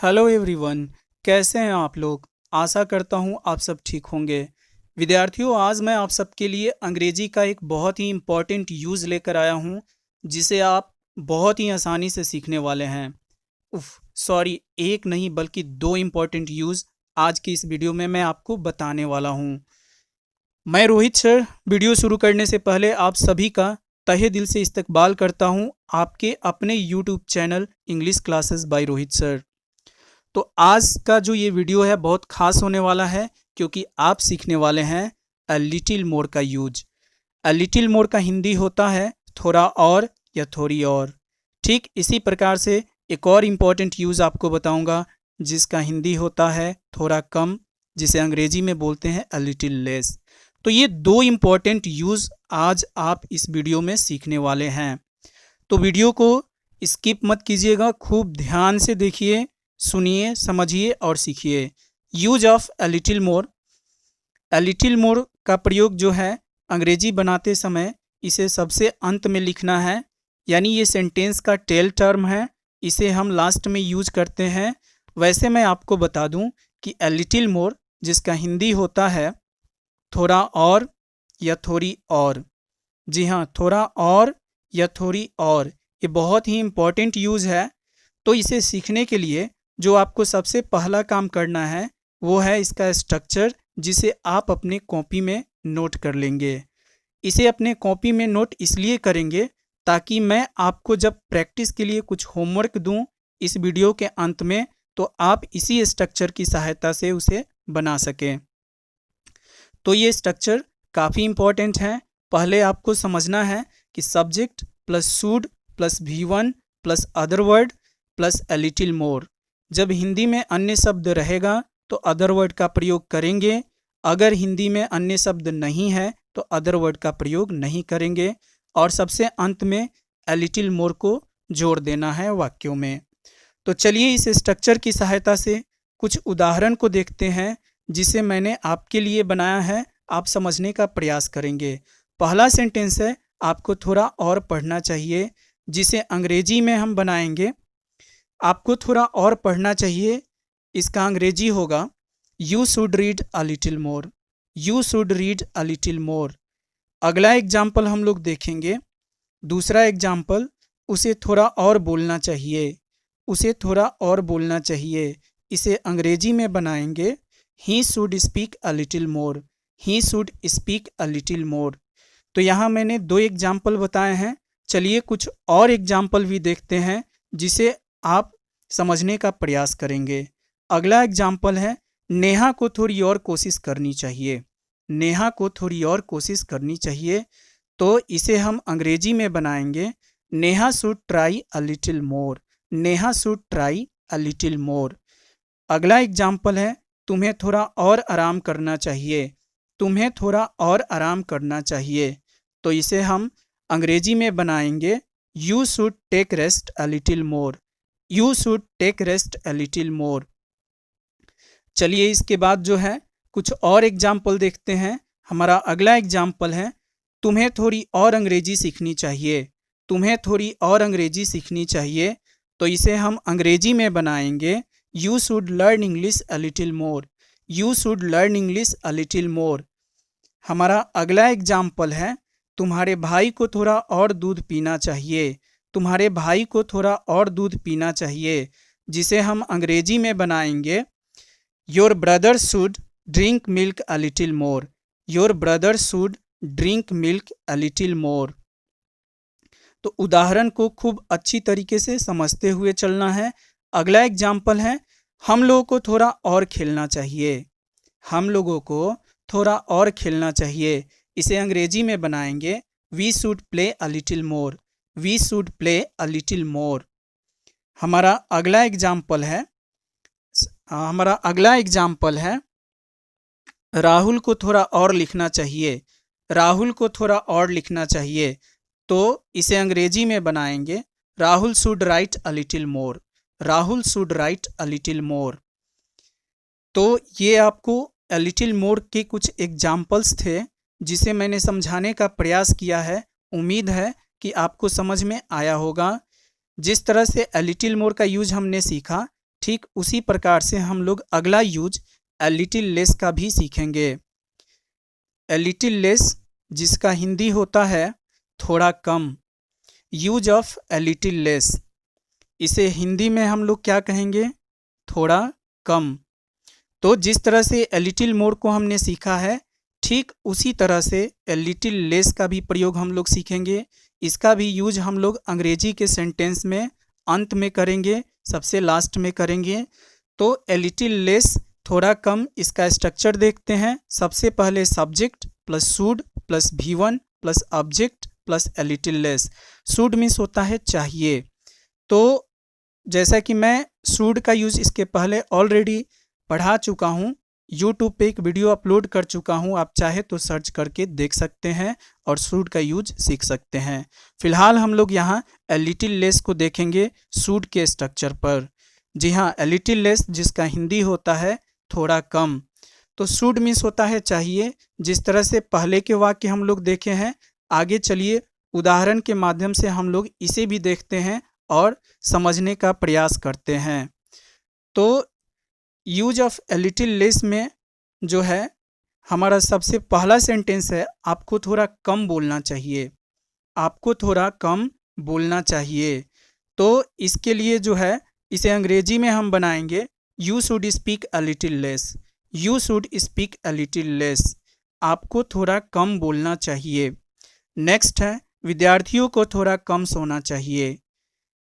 Hello everyone, कैसे हैं आप लोग। आशा करता हूं आप सब ठीक होंगे। विद्यार्थियों, आज मैं आप सबके लिए अंग्रेजी का एक बहुत ही इम्पॉर्टेंट यूज़ लेकर आया हूं, जिसे आप बहुत ही आसानी से सीखने वाले हैं। सॉरी, एक नहीं बल्कि दो इम्पॉर्टेंट यूज़ आज की इस वीडियो में मैं आपको बताने वाला हूं। मैं रोहित सर, वीडियो शुरू करने से पहले आप सभी का तहे दिल से इस्तकबाल करता हूं आपके अपने YouTube channel English classes bye Rohit sir. तो आज का जो ये वीडियो है बहुत खास होने वाला है, क्योंकि आप सीखने वाले हैं अ लिटिल मोर का यूज। अ लिटिल मोर का हिंदी होता है थोड़ा और या थोड़ी और। ठीक इसी प्रकार से एक और इम्पॉर्टेंट यूज आपको बताऊंगा, जिसका हिंदी होता है थोड़ा कम, जिसे अंग्रेजी में बोलते हैं अ लिटिल लेस। तो ये दो इम्पॉर्टेंट यूज आज आप इस वीडियो में सीखने वाले हैं। तो वीडियो को स्किप मत कीजिएगा, खूब ध्यान से देखिए, सुनिए, समझिए और सीखिए। Use of a little more. A little मोर का प्रयोग जो है अंग्रेजी बनाते समय इसे सबसे अंत में लिखना है, यानी ये सेंटेंस का टेल टर्म है, इसे हम लास्ट में यूज करते हैं। वैसे मैं आपको बता दूं कि अ लिटिल मोर जिसका हिंदी होता है थोड़ा और या थोड़ी और। जी हाँ, थोड़ा और या थोड़ी और, ये बहुत ही इम्पॉर्टेंट यूज है। तो इसे सीखने के लिए जो आपको सबसे पहला काम करना है वो है इसका स्ट्रक्चर, जिसे आप अपने कॉपी में नोट कर लेंगे। इसे अपने कॉपी में नोट इसलिए करेंगे ताकि मैं आपको जब प्रैक्टिस के लिए कुछ होमवर्क दूं इस वीडियो के अंत में, तो आप इसी स्ट्रक्चर की सहायता से उसे बना सकें। तो ये स्ट्रक्चर काफ़ी इम्पोर्टेंट है। पहले आपको समझना है कि subject plus should plus V1 plus other word plus a little मोर। जब हिंदी में अन्य शब्द रहेगा तो अदर वर्ड का प्रयोग करेंगे, अगर हिंदी में अन्य शब्द नहीं है तो अदर वर्ड का प्रयोग नहीं करेंगे, और सबसे अंत में अ लिटिल मोर को जोड़ देना है वाक्यों में। तो चलिए इस स्ट्रक्चर की सहायता से कुछ उदाहरण को देखते हैं, जिसे मैंने आपके लिए बनाया है। आप समझने का प्रयास करेंगे। पहला सेंटेंस है, आपको थोड़ा और पढ़ना चाहिए, जिसे अंग्रेजी में हम बनाएंगे। आपको थोड़ा और पढ़ना चाहिए, इसका अंग्रेजी होगा you should read a little more. You should read a little मोर। अगला एग्जाम्पल हम लोग देखेंगे। दूसरा एग्जाम्पल, उसे थोड़ा और बोलना चाहिए। उसे थोड़ा और बोलना चाहिए, इसे अंग्रेजी में बनाएंगे he should speak a little more. He should speak a little मोर। तो यहाँ मैंने दो एग्जाम्पल बताए हैं। चलिए कुछ और एग्जाम्पल भी देखते हैं, जिसे आप समझने का प्रयास करेंगे। अगला एग्जाम्पल है, नेहा को थोड़ी और कोशिश करनी चाहिए। नेहा को थोड़ी और कोशिश करनी चाहिए, तो इसे हम अंग्रेजी में बनाएंगे Neha should try a little more. Neha should try a little मोर। अगला एग्जाम्पल है, तुम्हें थोड़ा और आराम करना चाहिए। तुम्हें थोड़ा और आराम करना चाहिए, तो इसे हम अंग्रेजी में बनाएंगे you should take rest a little more. You should take rest a little more. चलिए इसके बाद जो है कुछ और एग्जाम्पल देखते हैं। हमारा अगला एग्जाम्पल है, तुम्हें थोड़ी और अंग्रेजी सीखनी चाहिए। तुम्हें थोड़ी और अंग्रेजी सीखनी चाहिए, तो इसे हम अंग्रेजी में बनाएंगे you should learn English a little more. You should learn English a little more. हमारा अगला एग्जाम्पल है, तुम्हारे भाई को थोड़ा और दूध पीना चाहिए। तुम्हारे भाई को थोड़ा और दूध पीना चाहिए, जिसे हम अंग्रेजी में बनाएंगे your brother should drink milk a little more. Your brother should drink milk a little मोर। तो उदाहरण को खूब अच्छी तरीके से समझते हुए चलना है। अगला एग्जाम्पल है, हम लोगों को थोड़ा और खेलना चाहिए। हम लोगों को थोड़ा और खेलना चाहिए, इसे अंग्रेजी में बनाएंगे we should play a little more. We should play a little more. हमारा अगला एग्जाम्पल है राहुल को थोड़ा और लिखना चाहिए। राहुल को थोड़ा और लिखना चाहिए, तो इसे अंग्रेजी में बनाएंगे Rahul should write a little more. Rahul should write a little मोर। तो ये आपको अ लिटिल मोर के कुछ एग्जाम्पल्स थे, जिसे मैंने समझाने का प्रयास किया है। उम्मीद है कि आपको समझ में आया होगा। जिस तरह से अ लिटिल मोर का यूज हमने सीखा, ठीक उसी प्रकार से हम लोग अगला यूज ए लिटिल लेस का भी सीखेंगे। ए लिटिल लेस जिसका हिंदी होता है थोड़ा कम। Use of a little less, इसे हिंदी में हम लोग क्या कहेंगे? थोड़ा कम। तो जिस तरह से ए लिटिल मोर को हमने सीखा है, ठीक उसी तरह से ए लिटिल लेस का भी प्रयोग हम लोग सीखेंगे। इसका भी यूज हम लोग अंग्रेजी के सेंटेंस में अंत में करेंगे, सबसे लास्ट में करेंगे। तो ए लिटिल लेस थोड़ा कम, इसका स्ट्रक्चर देखते हैं। सबसे पहले subject plus should plus V1 plus object plus A little less. Should means होता है चाहिए। तो जैसा कि मैं शुड का यूज इसके पहले ऑलरेडी पढ़ा चुका हूँ, यूट्यूब पे एक वीडियो अपलोड कर चुका हूँ, आप चाहे तो सर्च करके देख सकते हैं और शुड का यूज सीख सकते हैं। फिलहाल हम लोग यहाँ ए लिटिल लेस को देखेंगे शुड के स्ट्रक्चर पर। जी हाँ, ए लिटिल लेस जिसका हिंदी होता है थोड़ा कम। तो शुड मीन्स होता है चाहिए। जिस तरह से पहले के वाक्य हम लोग देखे हैं, आगे चलिए उदाहरण के माध्यम से हम लोग इसे भी देखते हैं और समझने का प्रयास करते हैं। तो use of a little less में जो है हमारा सबसे पहला सेंटेंस है, आपको थोड़ा कम बोलना चाहिए। आपको थोड़ा कम बोलना चाहिए। तो इसके लिए जो है इसे अंग्रेजी में हम बनाएंगे you should speak a little less. You should speak a little less, आपको थोड़ा कम बोलना चाहिए। नेक्स्ट है विद्यार्थियों को थोड़ा कम सोना चाहिए।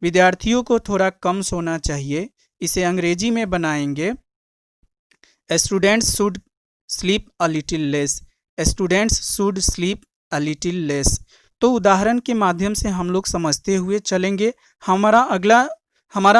विद्यार्थियों को थोड़ा कम सोना चाहिए, इसे अंग्रेजी में बनाएंगे students should sleep a little less. Students should sleep a little less. तो उदाहरण के माध्यम से हम लोग समझते हुए चलेंगे। हमारा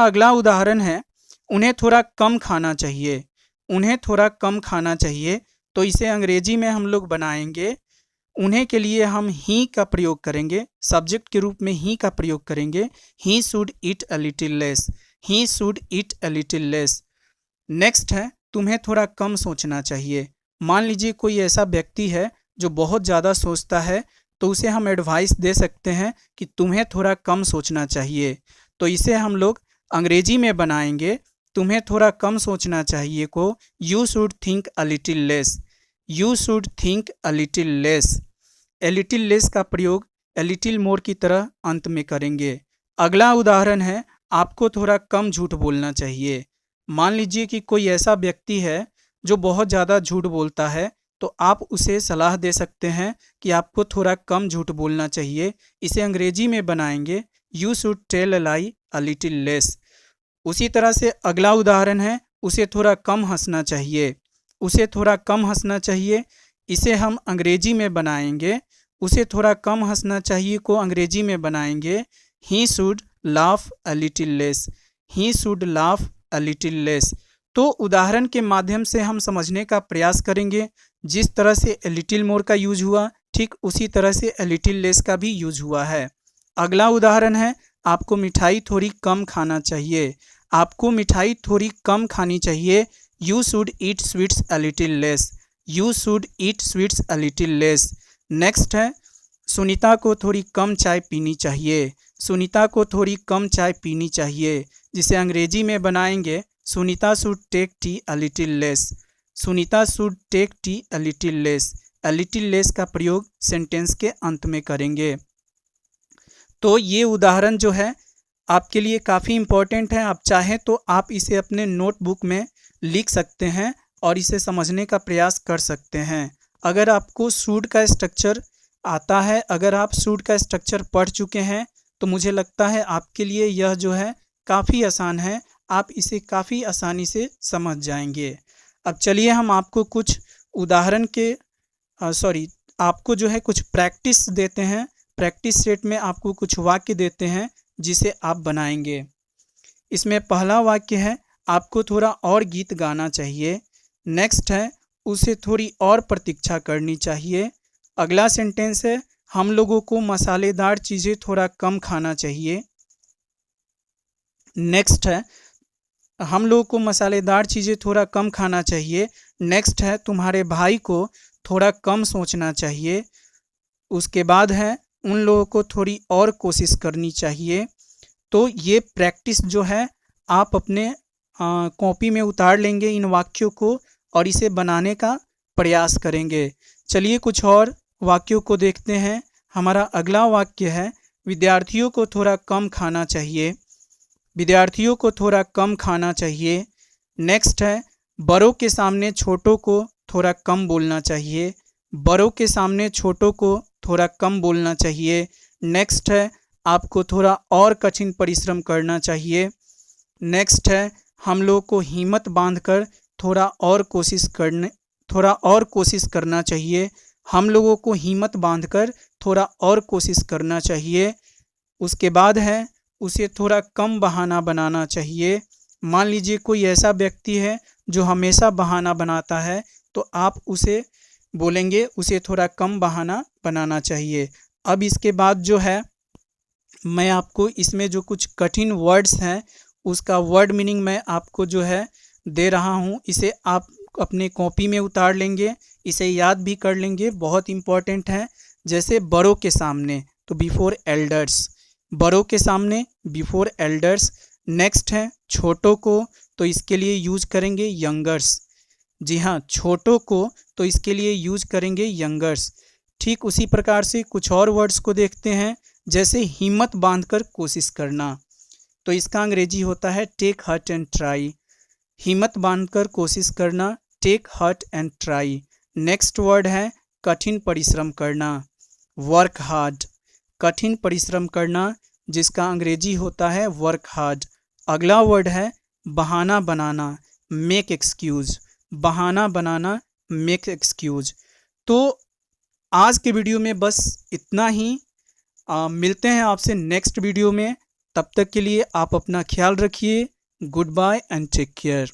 अगला उदाहरण है उन्हें थोड़ा कम खाना चाहिए। उन्हें थोड़ा कम खाना चाहिए, तो इसे अंग्रेजी में हम लोग बनाएंगे, उन्हें के लिए हम ही का प्रयोग करेंगे, सब्जेक्ट के रूप में ही का प्रयोग करेंगे। He should eat a little less. He should eat a little less. Next है तुम्हें थोड़ा कम सोचना चाहिए। मान लीजिए कोई ऐसा व्यक्ति है जो बहुत ज़्यादा सोचता है, तो उसे हम एडवाइस दे सकते हैं कि तुम्हें थोड़ा कम सोचना चाहिए। तो इसे हम लोग अंग्रेजी में बनाएंगे, तुम्हें थोड़ा कम सोचना चाहिए को you should think a little less. You should think a little less. A little less का प्रयोग ए लिटिल मोर की तरह अंत में करेंगे। अगला उदाहरण है आपको थोड़ा कम झूठ बोलना चाहिए। मान लीजिए कि कोई ऐसा व्यक्ति है जो बहुत ज़्यादा झूठ बोलता है, तो आप उसे सलाह दे सकते हैं कि आपको थोड़ा कम झूठ बोलना चाहिए। इसे अंग्रेजी में बनाएंगे you should tell a lie a little less. उसी तरह से अगला उदाहरण है उसे थोड़ा कम हंसना चाहिए। उसे थोड़ा कम हंसना चाहिए, इसे हम अंग्रेजी में बनाएंगे, उसे थोड़ा कम हंसना चाहिए को अंग्रेजी में बनाएंगे he should laugh a little less. He should laugh a little less. तो उदाहरण के माध्यम से हम समझने का प्रयास करेंगे। जिस तरह से ए लिटिल मोर का यूज हुआ, ठीक उसी तरह से ए लिटिल लेस का भी यूज हुआ है। अगला उदाहरण है आपको मिठाई थोड़ी कम खाना चाहिए। आपको मिठाई थोड़ी कम खानी चाहिए, you should eat sweets a little less. You should eat sweets a little less. Next है सुनीता को थोड़ी कम चाय पीनी चाहिए। सुनीता को थोड़ी कम चाय पीनी चाहिए, जिसे अंग्रेजी में बनाएंगे Sunita should take tea a little less. Sunita should take tea a little less. A little less का प्रयोग सेंटेंस के अंत में करेंगे। तो ये उदाहरण जो है आपके लिए काफ़ी इम्पोर्टेंट है। आप चाहें तो आप इसे अपने नोटबुक में लिख सकते हैं और इसे समझने का प्रयास कर सकते हैं। अगर आपको शुड का स्ट्रक्चर आता है, अगर आप शुड का स्ट्रक्चर पढ़ चुके हैं, तो मुझे लगता है आपके लिए यह जो है काफ़ी आसान है। आप इसे काफ़ी आसानी से समझ जाएंगे। अब चलिए हम आपको कुछ उदाहरण के आपको जो है कुछ प्रैक्टिस देते हैं। प्रैक्टिस सेट में आपको कुछ वाक्य देते हैं जिसे आप बनाएंगे। इसमें पहला वाक्य है आपको थोड़ा और गीत गाना चाहिए। नेक्स्ट है उसे थोड़ी और प्रतीक्षा करनी चाहिए। अगला सेंटेंस है हम लोगों को मसालेदार चीज़ें थोड़ा कम खाना चाहिए। नेक्स्ट है हम लोगों को मसालेदार चीज़ें थोड़ा कम खाना चाहिए। नेक्स्ट है तुम्हारे भाई को थोड़ा कम सोचना चाहिए। उसके बाद है उन लोगों को थोड़ी और कोशिश करनी चाहिए। तो ये प्रैक्टिस जो है आप अपने कॉपी में उतार लेंगे इन वाक्यों को और इसे बनाने का प्रयास करेंगे। चलिए कुछ और वाक्यों को देखते हैं। हमारा अगला वाक्य है, विद्यार्थियों को थोड़ा कम खाना चाहिए। विद्यार्थियों को थोड़ा कम खाना चाहिए। नेक्स्ट है, बड़ों के सामने छोटों को थोड़ा कम बोलना चाहिए। बड़ों के सामने छोटों को थोड़ा कम बोलना चाहिए। नेक्स्ट है, आपको थोड़ा और कठिन परिश्रम करना चाहिए। नेक्स्ट है, हम लोग को हिम्मत बांधकर थोड़ा और कोशिश करना चाहिए। हम लोगों को हिम्मत बांधकर थोड़ा और कोशिश करना चाहिए। उसके बाद है, उसे थोड़ा कम बहाना बनाना चाहिए। मान लीजिए कोई ऐसा व्यक्ति है जो हमेशा बहाना बनाता है, तो आप उसे बोलेंगे उसे थोड़ा कम बहाना बनाना चाहिए। अब इसके बाद जो है, मैं आपको इसमें जो कुछ कठिन वर्ड्स हैं उसका वर्ड मीनिंग मैं आपको जो है दे रहा हूँ। इसे आप अपने कॉपी में उतार लेंगे, इसे याद भी कर लेंगे, बहुत इम्पॉर्टेंट है। जैसे बड़ों के सामने तो बिफोर एल्डर्स, बड़ों के सामने बिफोर एल्डर्स। नेक्स्ट है, छोटों को तो इसके लिए यूज करेंगे यंगर्स। जी हाँ, छोटों को तो इसके लिए यूज करेंगे यंगर्स। ठीक उसी प्रकार से कुछ और वर्ड्स को देखते हैं। जैसे हिम्मत बांधकर कोशिश करना, तो इसका अंग्रेजी होता है टेक हार्ट एंड ट्राई। हिम्मत बांधकर कोशिश करना, take heart and try. Next word है कठिन परिश्रम करना, वर्क हार्ड। कठिन परिश्रम करना, जिसका अंग्रेजी होता है वर्क हार्ड। अगला वर्ड है बहाना बनाना, मेक एक्सक्यूज। बहाना बनाना, मेक एक्सक्यूज। तो आज के वीडियो में बस इतना ही। मिलते हैं आपसे नेक्स्ट वीडियो में। तब तक के लिए आप अपना ख्याल रखिए। Goodbye and take care.